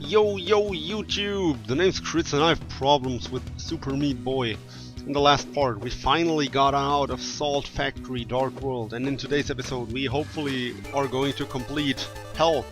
Yo YouTube! The name's Chris and I have problems with Super Meat Boy. In the last part we finally got out of Salt Factory Dark World, and in today's episode we hopefully are going to complete Hell.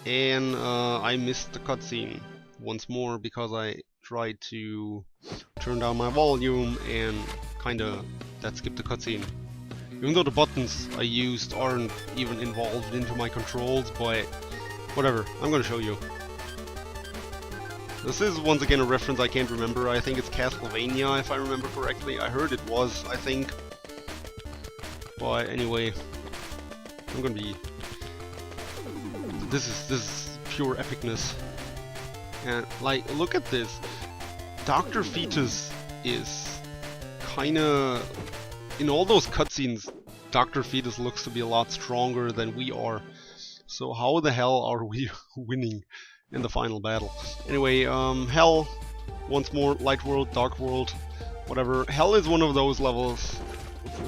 And I missed the cutscene once more because I tried to turn down my volume and kinda that skipped the cutscene. Even though the buttons I used aren't even involved into my controls, but whatever, I'm gonna show you. This is once again a reference I can't remember. I think it's Castlevania if I remember correctly. I heard it was, I think. But anyway, I'm gonna be... This is pure epicness. And like, look at this. Dr. Fetus is kinda... In all those cutscenes, Dr. Fetus looks to be a lot stronger than we are. So how the hell are we winning in the final battle? Anyway, Hell, once more, Light World, Dark World, whatever. Hell is one of those levels.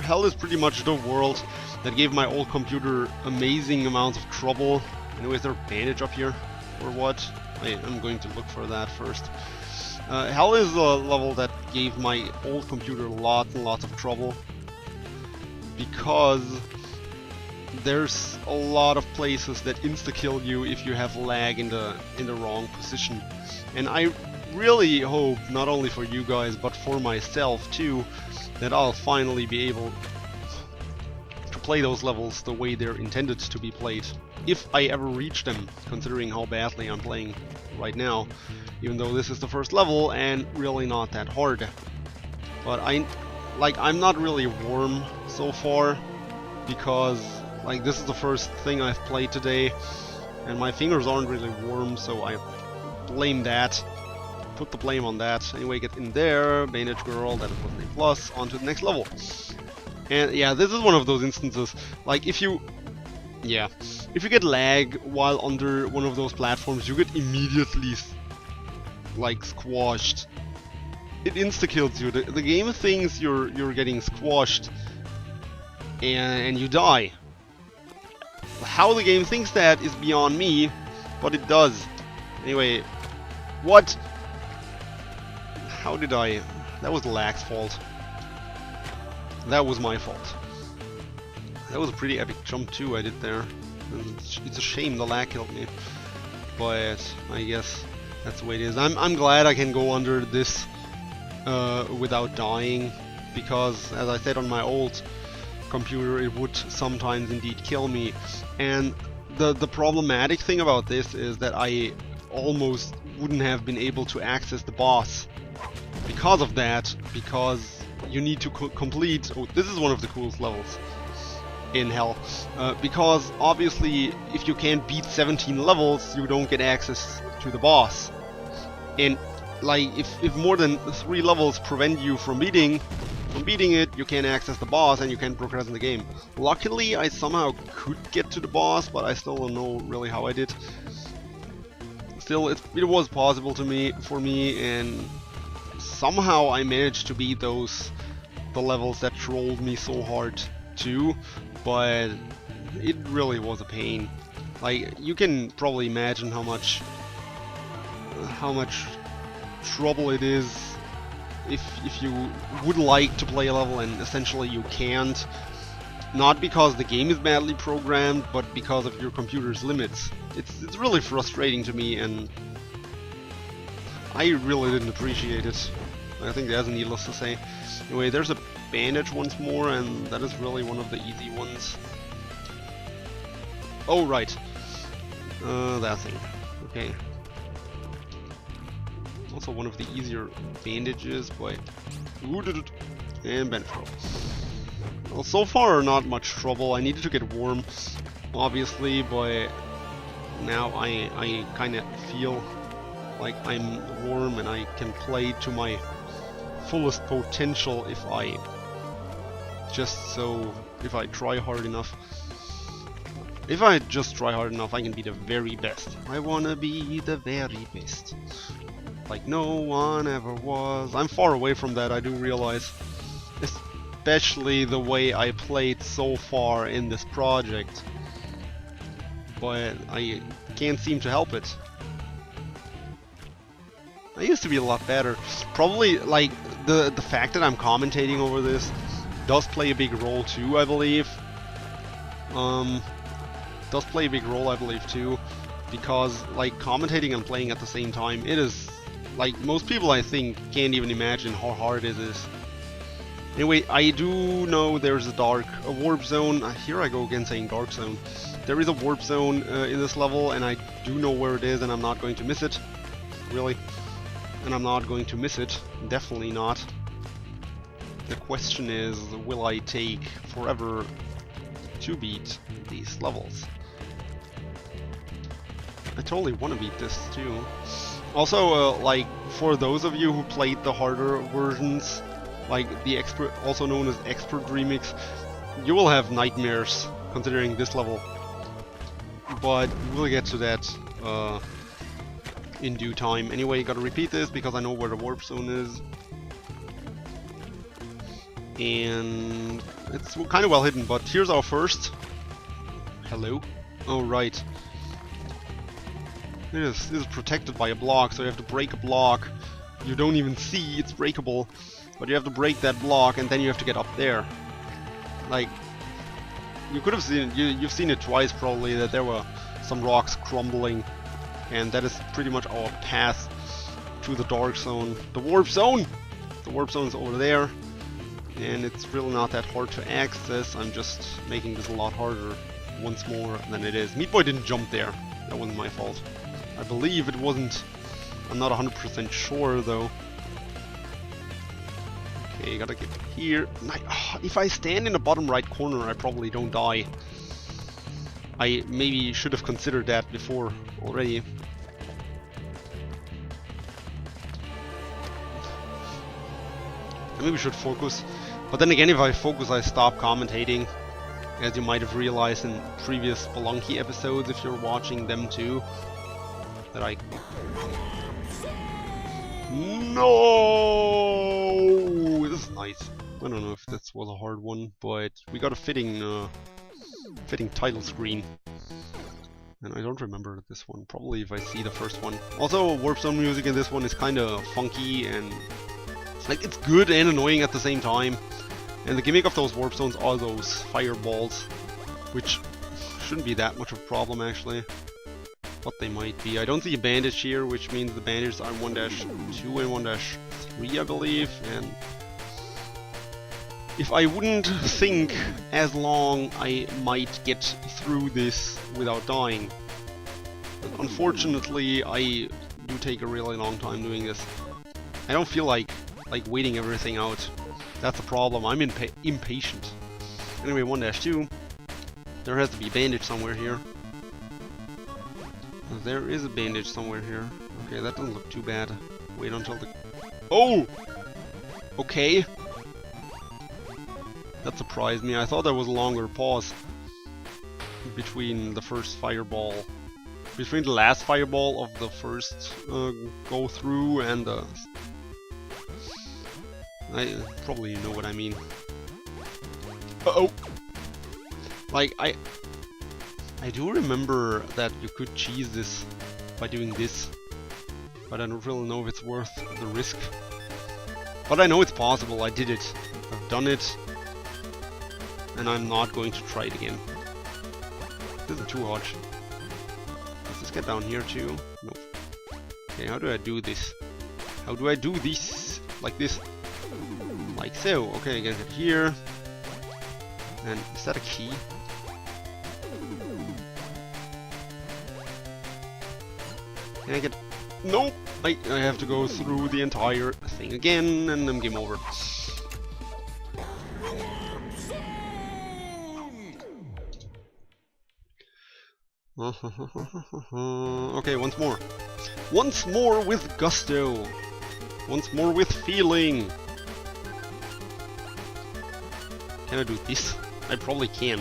Hell is pretty much the world that gave my old computer amazing amounts of trouble. Anyway, is there a bandage up here? Or what? I'm going to look for that first. Hell is a level that gave my old computer lots and lots of trouble. Because there's a lot of places that insta-kill you if you have lag in the wrong position. And I really hope, not only for you guys, but for myself too, that I'll finally be able to play those levels the way they're intended to be played. If I ever reach them, considering how badly I'm playing right now. Even though this is the first level and really not that hard. But I'm not really warm so far, because like this is the first thing I've played today and my fingers aren't really warm, so I blame that. Put the blame on that. Anyway, get in there, Bandage Girl, that was a plus, on to the next level. And yeah, this is one of those instances, like if you get lag while under one of those platforms, you get immediately like squashed. It insta-kills you. The game thinks you're getting squashed and you die. How the game thinks that is beyond me, but it does. Anyway, what? How did I... That was the lag's fault. That was my fault. That was a pretty epic jump too I did there. It's a shame the lag killed me. But I guess that's the way it is. I'm glad I can go under this without dying, because as I said on my old computer it would sometimes indeed kill me. And the problematic thing about this is that I almost wouldn't have been able to access the boss because of that, because you need to complete... Oh, this is one of the coolest levels in Hell, because obviously if you can't beat 17 levels you don't get access to the boss. And like if more than 3 levels prevent you from beating it, you can't access the boss and you can't progress in the game. Luckily I somehow could get to the boss, but I still don't know really how I did. Still, it was possible for me, and somehow I managed to beat the levels that trolled me so hard too, but it really was a pain. Like, you can probably imagine how much trouble it is if you would like to play a level and essentially you can't, not because the game is badly programmed, but because of your computer's limits. It's really frustrating to me, and I really didn't appreciate it. I think that's needless to say. Anyway, there's a bandage once more, and that is really one of the easy ones. Oh right, that thing. Okay. Also one of the easier bandages, but... And bench roll. Well, so far not much trouble. I needed to get warm, obviously, but now I kinda feel like I'm warm and I can play to my fullest potential if I try hard enough. If I just try hard enough, I can be the very best. I wanna be the very best. Like no one ever was. I'm far away from that, I do realize. Especially the way I played so far in this project. but I can't seem to help it. I used to be a lot better. Probably, like, the fact that I'm commentating over this does play a big role too, I believe. Does play a big role, I believe, too. Because, like, commentating and playing at the same time, it is, like, most people, I think, can't even imagine how hard it is. Anyway, I do know there's a warp zone. Here I go again saying dark zone. There is a warp zone in this level, and I do know where it is, and I'm not going to miss it. Really. And I'm not going to miss it. Definitely not. The question is, will I take forever to beat these levels? I totally want to beat this too. Also, like, for those of you who played the harder versions, like the expert, also known as expert remix, you will have nightmares considering this level. But we'll get to that in due time. Anyway, gotta repeat this because I know where the warp zone is. And it's kind of well hidden, but here's our first. Hello? Oh, right. This is protected by a block, so you have to break a block. You don't even see it's breakable, but you have to break that block and then you have to get up there. Like, you could have seen, you've seen it twice probably, that there were some rocks crumbling, and that is pretty much our path to the dark zone. The warp zone! The warp zone is over there, and it's really not that hard to access. I'm just making this a lot harder once more than it is. Meat Boy didn't jump there. That wasn't my fault. I believe it wasn't. I'm not 100% sure though. Okay, gotta get here. If I stand in the bottom right corner, I probably don't die. I maybe should have considered that before already. I maybe should focus. But then again, if I focus, I stop commentating. As you might have realized in previous Spelunky episodes, if you're watching them too. That I... No! This is nice. I don't know if this was a hard one, but we got a fitting title screen. And I don't remember this one. Probably if I see the first one. Also, Warp Zone music in this one is kind of funky and... like, it's good and annoying at the same time. And the gimmick of those warp zones are those fireballs, which shouldn't be that much of a problem actually. But they might be. I don't see a bandage here, which means the bandages are 1-2 and 1-3, I believe. And if I wouldn't think as long, I might get through this without dying. But unfortunately, I do take a really long time doing this. I don't feel like waiting everything out. That's the problem. I'm impatient. Anyway, 1-2. There has to be a bandage somewhere here. There is a bandage somewhere here. Okay, that doesn't look too bad. Wait until the... Oh! Okay. That surprised me. I thought there was a longer pause between the first fireball. Between the last fireball of the first go through and the... I probably know what I mean. Uh-oh! Like, I do remember that you could cheese this by doing this, but I don't really know if it's worth the risk. But I know it's possible, I did it. I've done it, and I'm not going to try it again. This isn't too hard. Let's just get down here too. Nope. Okay, how do I do this? How do I do this? Like this. Like so. Okay, I get it here. And is that a key? Can I get... Nope! I have to go through the entire thing again, and then game over. Okay, once more. Once more with gusto! Once more with feeling! Can I do this? I probably can.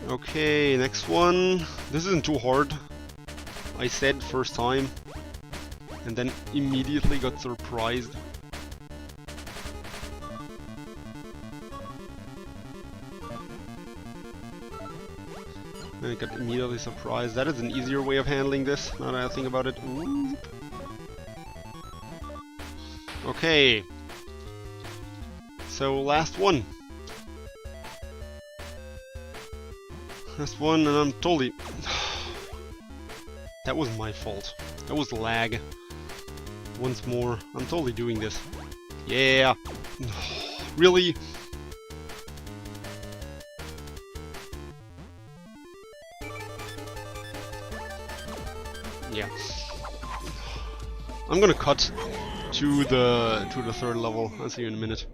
Okay, next one. This isn't too hard. I said first time, and then immediately got surprised. And I got immediately surprised. That is an easier way of handling this, now that I think about it. Ooh. Okay. So, last one. Last one, and I'm totally... That was my fault. That was lag. Once more. I'm totally doing this. Yeah! Really? Yeah. I'm gonna cut to the third level. I'll see you in a minute.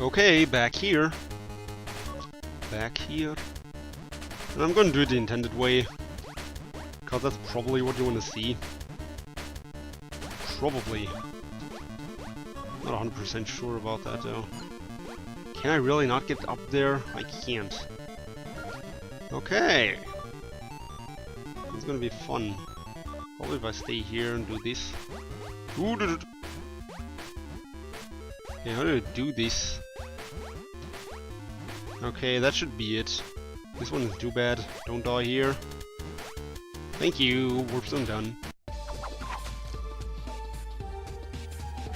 Okay, back here. Back here. And I'm gonna do it the intended way, because that's probably what you want to see. Probably. Not 100% sure about that though. Can I really not get up there? I can't. Okay. It's gonna be fun. Probably if I stay here and do this. Ooh, yeah, how do I do this? Okay, that should be it. This one isn't too bad. Don't die here. Thank you. Warp zone done.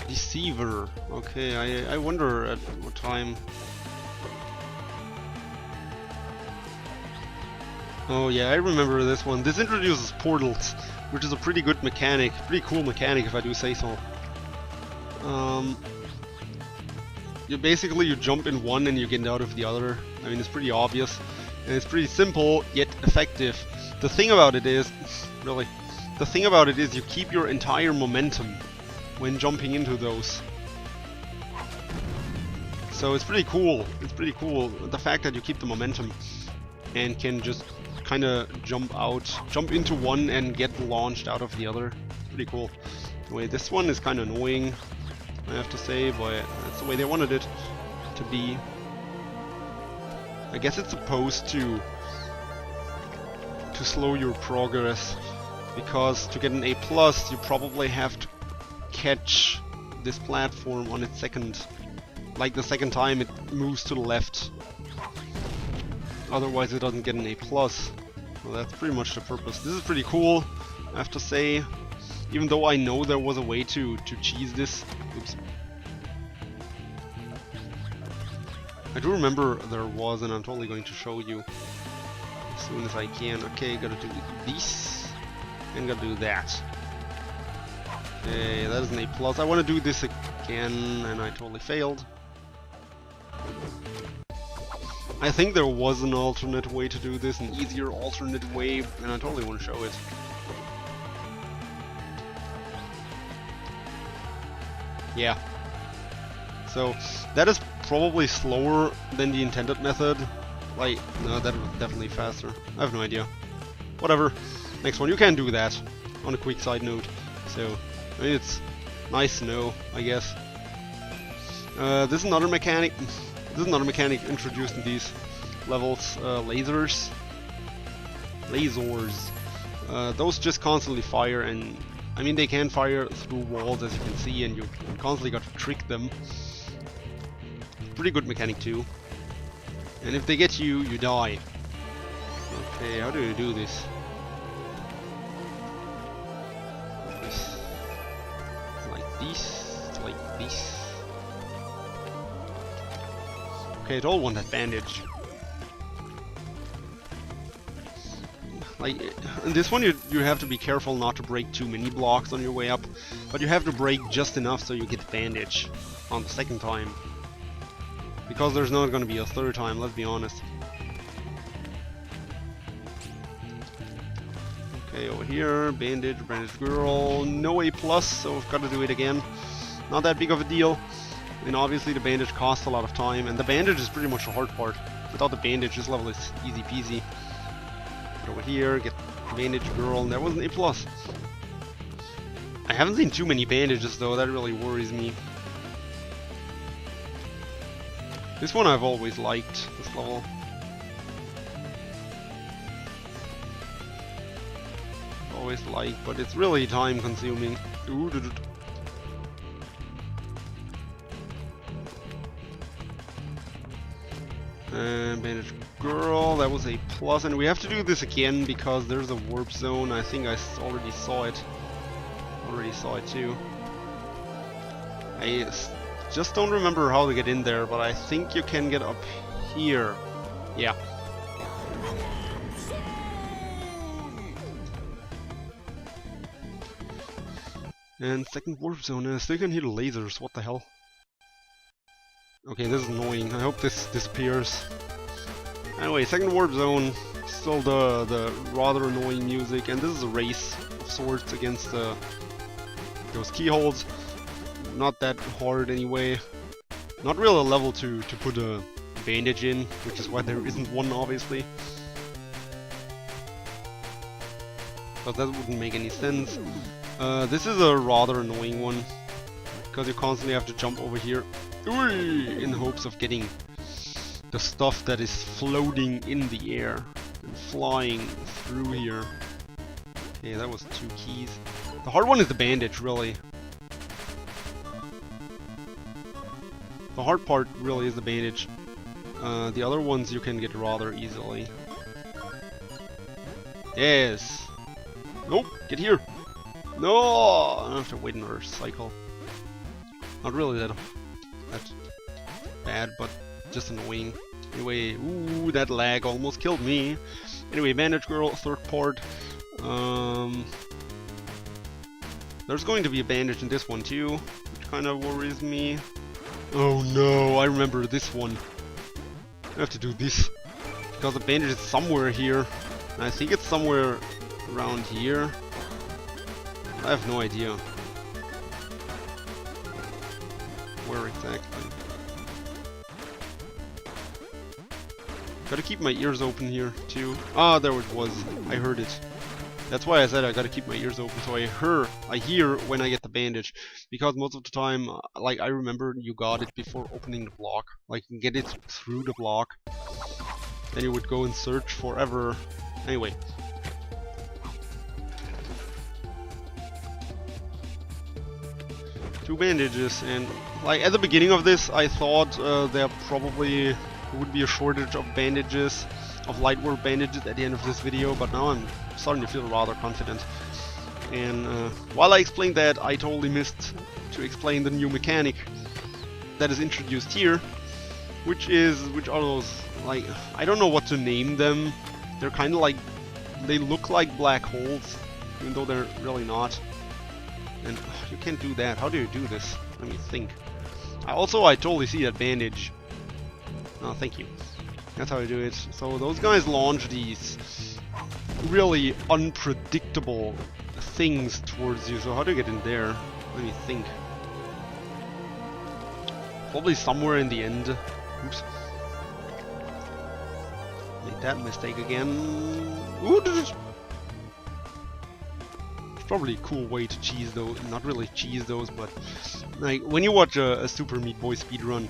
Deceiver. Okay, I wonder at what time. Oh yeah, I remember this one. This introduces portals, which is a pretty good mechanic. Pretty cool mechanic if I do say so. You jump in one and you get out of the other. I mean, it's pretty obvious. And it's pretty simple, yet effective. The thing about it is, really, the thing about it is you keep your entire momentum when jumping into those. So it's pretty cool. It's pretty cool. The fact that you keep the momentum and can just kind of jump into one and get launched out of the other. Pretty cool. Anyway, this one is kind of annoying, I have to say, but that's the way they wanted it to be. I guess it's supposed to slow your progress, because to get an A+, you probably have to catch this platform on its second, like the second time it moves to the left. Otherwise it doesn't get an A+. Well, that's pretty much the purpose. This is pretty cool, I have to say. Even though I know there was a way to cheese this. Oops. I do remember there was, and I'm totally going to show you as soon as I can. Okay, gotta do this, and gotta do that. Okay, that is an A+. I want to do this again, and I totally failed. I think there was an alternate way to do this, an easier alternate way, and I totally want to show it. Yeah. So, that is probably slower than the intended method. Like, no, that was definitely faster. I have no idea. Whatever. Next one, you can do that, on a quick side note. So, I mean, it's nice to know, I guess. This is another mechanic. This is another mechanic introduced in these levels. Lasers. Those just constantly fire, and I mean, they can fire through walls, as you can see, and you constantly got to trick them. Pretty good mechanic too. And if they get you, you die. Okay, how do you do this? Like this. Okay, I don't want that bandage. Like, in this one you have to be careful not to break too many blocks on your way up, but you have to break just enough so you get bandage on the second time. Because there's not gonna be a third time, let's be honest. Okay, over here, bandage girl, no A+, so I've got to do it again. Not that big of a deal. And obviously the bandage costs a lot of time, and the bandage is pretty much the hard part. Without the bandage, this level is easy peasy. Get over here, get bandage girl, and that was an A+. I haven't seen too many bandages though, that really worries me. This one I've always liked, this level. Always liked, but it's really time consuming. And bandage girl, that was a plus, and we have to do this again because there's a warp zone. I think I already saw it. Already saw it too. I just don't remember how to get in there, but I think you can get up here. Yeah. And second warp zone, and I still can hear the lasers. What the hell? Okay, this is annoying. I hope this disappears. Anyway, second warp zone, still the rather annoying music, and this is a race of sorts against those keyholes. Not that hard anyway. Not really a level to put a bandage in, which is why there isn't one, obviously. But that wouldn't make any sense. This is a rather annoying one, because you constantly have to jump over here in hopes of getting the stuff that is floating in the air and flying through here. Okay, that was 2 keys. The hard one is the bandage, really. The hard part really is the bandage. The other ones you can get rather easily. Yes! Nope, get here! No! I have to wait another cycle. Not really that bad, but just annoying. Anyway, ooh, that lag almost killed me. Anyway, bandage girl, third part. There's going to be a bandage in this one too, which kind of worries me. Oh no, I remember this one. I have to do this, because the bandage is somewhere here. And I think it's somewhere around here. I have no idea where exactly. Gotta keep my ears open here too. Ah, there it was. I heard it. That's why I said I gotta keep my ears open, so I hear when I get the bandage. Because most of the time, like, I remember you got it before opening the block. Like, you can get it through the block. Then you would go and search forever. Anyway. Two bandages, and like at the beginning of this I thought there probably would be a shortage of bandages, of light warp bandages at the end of this video, but now I'm starting to feel rather confident. And while I explained that, I totally missed to explain the new mechanic that is introduced here, which are those, like, I don't know what to name them. They're kind of like, they look like black holes, even though they're really not. And you can't do that. How do you do this? Let me think. I totally see that bandage. Oh, thank you. That's how I do it. So those guys launch these really unpredictable things towards you. So how do you get in there? Let me think. Probably somewhere in the end. Oops. Made that mistake again. Ooh, probably a cool way to cheese those, not really cheese those, but like when you watch a Super Meat Boy speedrun,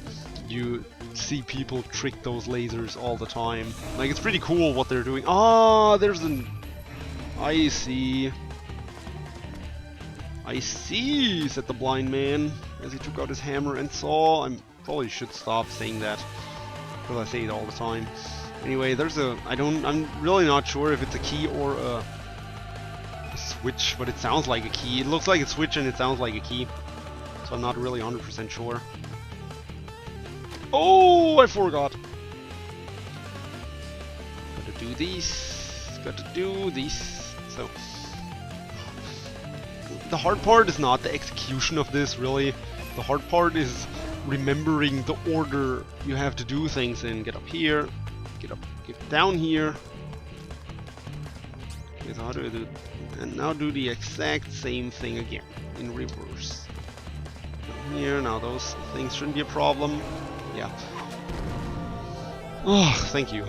you see people trick those lasers all the time. Like, it's pretty cool what they're doing. Ah, there's an... I see, said the blind man as he took out his hammer and saw. I probably should stop saying that, because I say it all the time. Anyway, there's a... I'm really not sure if it's a key or a switch, but it sounds like a key. It looks like a switch and it sounds like a key, so I'm not really 100% sure. Oh, I forgot. Gotta do these. got to do this. So the hard part is not the execution of this, really. The hard part is remembering the order you have to do things in. Get up here, get down here. Okay, so how do I do it? And now do the exact same thing again in reverse. Down here, now those things shouldn't be a problem. Yeah. Oh, thank you.